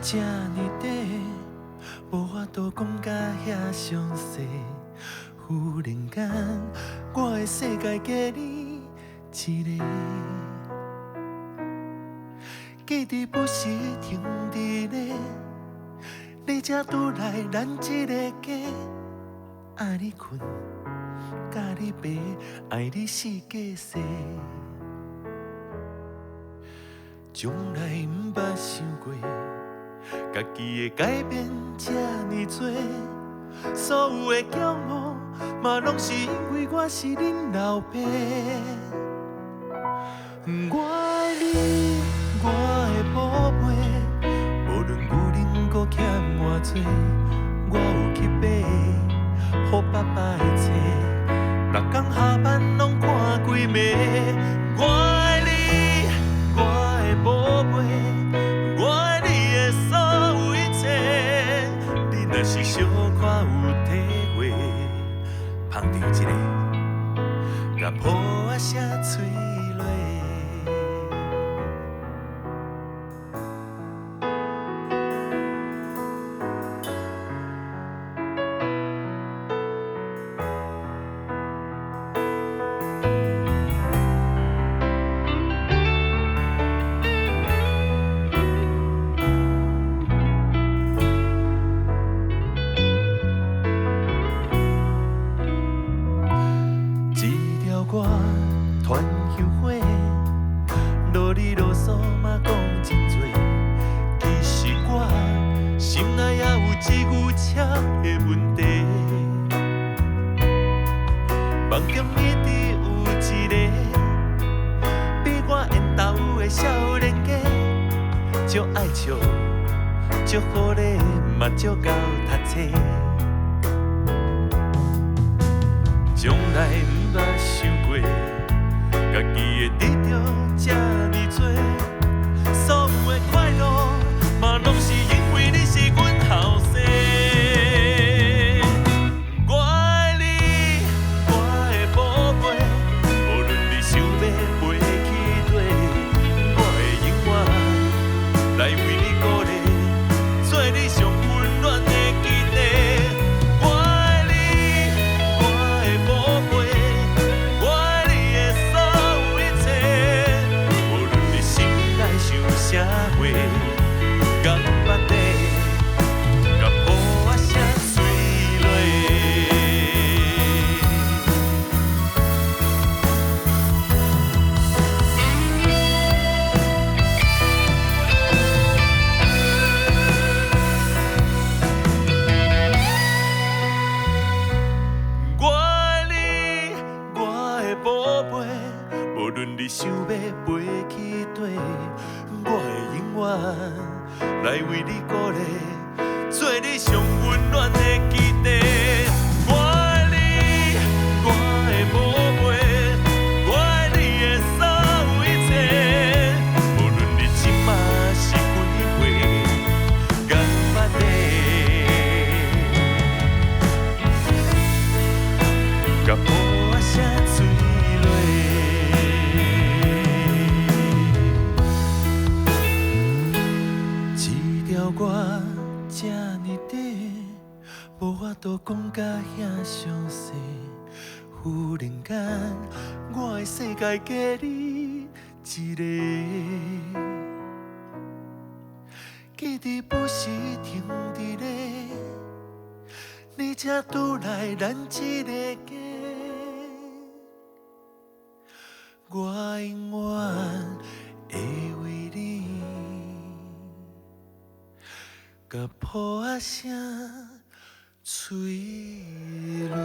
这呢短，无法度讲甲遐详细。忽然间，我的世界加你一个。记忆不时停伫咧，你才拄来咱这个家，爱你困，甲你爬，爱你四界世。从来毋捌想过，家己会改变这呢多，所有的骄傲，嘛拢是因为我是恁老爸。我爱你，我的宝贝，无论有恁搁欠偌多，我有去买，予爸爸的册，六工下班拢看几暝。我爱你，我的宝贝，我爱你的所有一切。你若是小可有体会，捧着一个，甲抱啊声吹落。我传香花，啰里啰嗦嘛讲真多。其实我心内也有一牛车的问题，梦中一直有一个比我缘投的少年家，足爱笑，足好礼，嘛足够读册。从来毋捌想过，家己会得到这呢多，所有的快乐，嘛拢是因为你是阮后生。我爱你，我的宝贝，无论你想要飞去佗，我会永远来为你鼓励，做你上温暖的基地。社会甘巴地，甲抱啊声碎落。我爱你，我的宝贝，无论你想要飞去佗。我会永远来为你鼓励，做你上温暖的基地。我爱你，我的宝贝，我爱你的所有一切。无论你今嘛是几岁，甘巴地，甲抱啊声吹落。我这呢短，无法度讲甲遐详细。忽然间，我的世界加你一个。记忆不时停伫咧，你才拄来咱这个家。我永远会为你。甲抱啊声吹落。